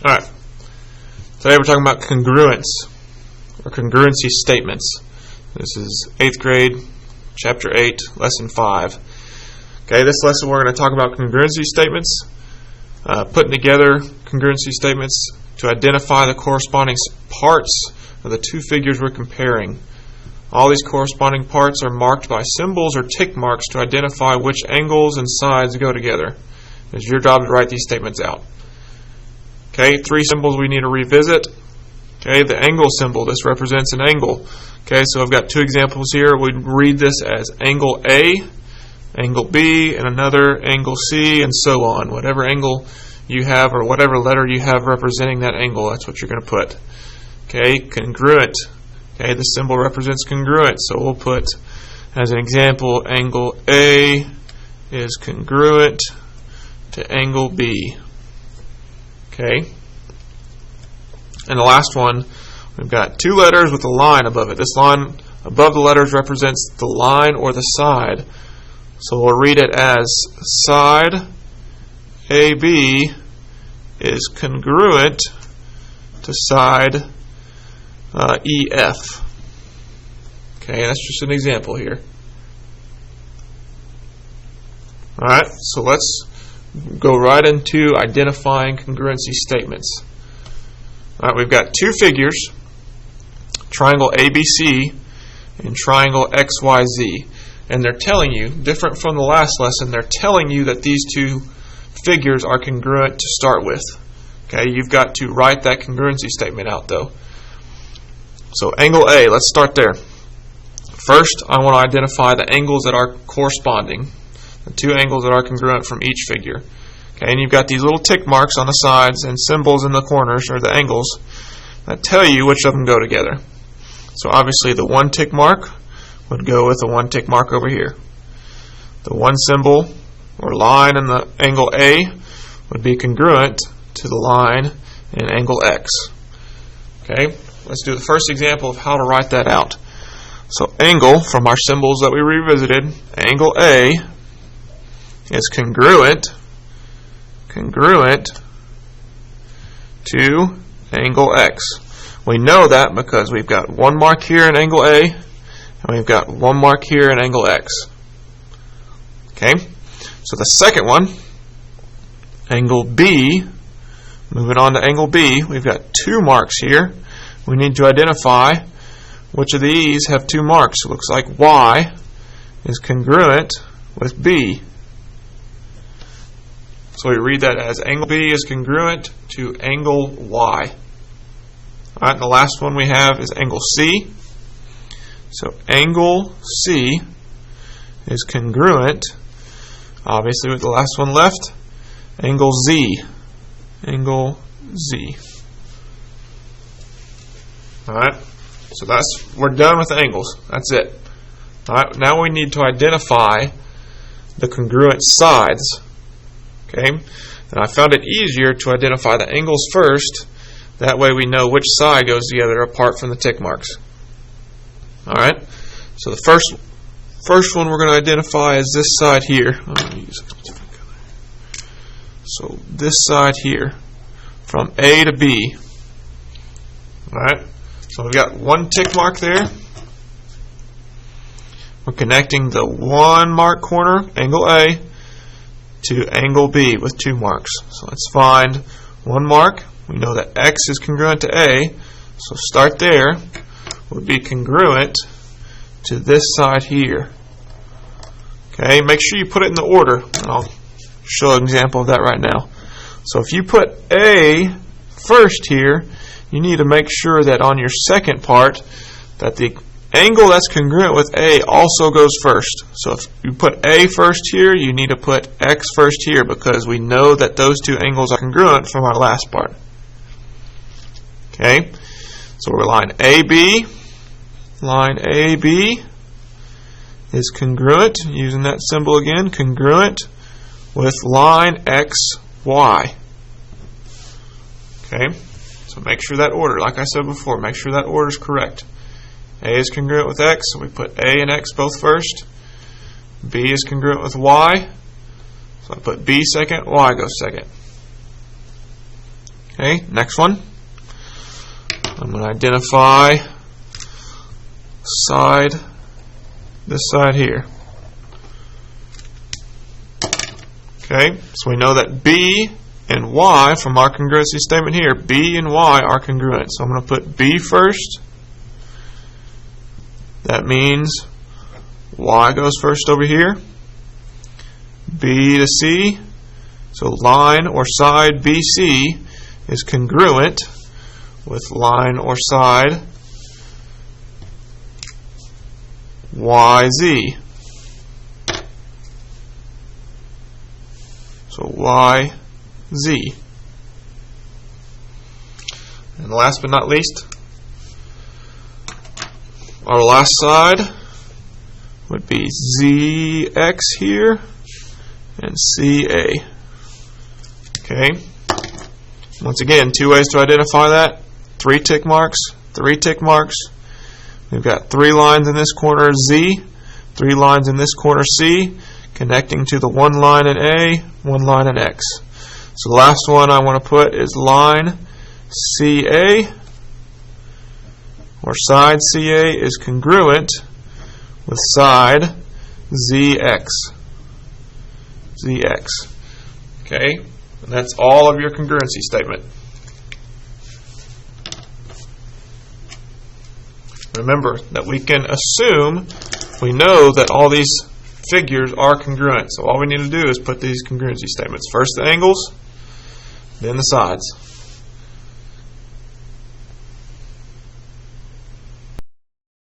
Alright, today we're talking about congruence, or congruency statements. This is 8th grade, chapter 8, lesson 5. Okay, this lesson we're going to talk about congruency statements, putting together congruency statements to identify the corresponding parts of the two figures we're comparing. All these corresponding parts are marked by symbols or tick marks to identify which angles and sides go together. It's your job to write these statements out. Okay, 3 symbols we need to revisit. Okay, the angle symbol, this represents an angle. Okay, so I've got 2 examples here. We read this as angle A, angle B, and another angle C, and so on. Whatever angle you have or whatever letter you have representing that angle, that's what you're going to put. Okay, congruent. Okay, the symbol represents congruent, so we'll put, as an example, angle A is congruent to angle B. Okay, and the last one, we've got 2 letters with a line above it. This line above the letters represents the line or the side. So we'll read it as side AB is congruent to side EF. Okay, that's just an example here. Alright, so let's go right into identifying congruency statements. Alright, we've got 2 figures, triangle ABC and triangle XYZ. And they're telling you, different from the last lesson, they're telling you that these 2 figures are congruent to start with. Okay, you've got to write that congruency statement out though. So angle A, let's start there. First, I want to identify the angles that are corresponding. The 2 angles that are congruent from each figure. Okay, and you've got these little tick marks on the sides and symbols in the corners, or the angles, that tell you which of them go together. So obviously the 1 tick mark would go with the 1 tick mark over here. The 1 symbol or line in the angle A would be congruent to the line in angle X. Okay, let's do the first example of how to write that out. So angle, from our symbols that we revisited, angle A is congruent to angle X. We know that because we've got 1 mark here in angle A and we've got 1 mark here in angle X. Okay, so the second one, angle B, moving on to angle B, we've got 2 marks here. We need to identify which of these have 2 marks. It looks like Y is congruent with B. So we read that as angle B is congruent to angle Y. Alright, and the last one we have is angle C. So angle C is congruent, obviously with the last one left, angle Z. Angle Z. Alright, so we're done with the angles. That's it. Alright, now we need to identify the congruent sides. Okay, and I found it easier to identify the angles first. That way we know which side goes together apart from the tick marks. Alright, so the first one we're going to identify is this side here. So this side here, from A to B. Alright, so we've got 1 tick mark there. We're connecting the 1 mark corner, angle A, to angle B with 2 marks. So let's find 1 mark. We know that X is congruent to A, so start there. Would be congruent to this side here. Okay, make sure you put it in the order, and I'll show an example of that right now. So if you put A first here, you need to make sure that on your second part that the angle that's congruent with A also goes first. So if you put A first here, you need to put X first here because we know that those 2 angles are congruent from our last part. Okay, so we're line AB. Line AB is congruent, using that symbol again, congruent with line XY. Okay, so make sure that order, like I said before, make sure that order is correct. A is congruent with X, so we put A and X both first. B is congruent with Y, so I put B second, Y goes second. Okay, next one. I'm going to identify side, this side here. Okay, so we know that B and Y from our congruency statement here, B and Y are congruent. So I'm going to put B first. That means Y goes first over here. B to C. So line or side BC is congruent with line or side YZ. So YZ. And last but not least, our last side would be ZX here and CA. Okay. Once again, two ways to identify that. 3 tick marks, 3 tick marks. We've got 3 lines in this corner Z, 3 lines in this corner C, connecting to the 1 line in A, 1 line in X. So the last one I want to put is line CA, or side CA is congruent with side ZX. ZX. Okay, and that's all of your congruency statement. Remember that we can assume we know that all these figures are congruent. So all we need to do is put these congruency statements. First the angles, then the sides.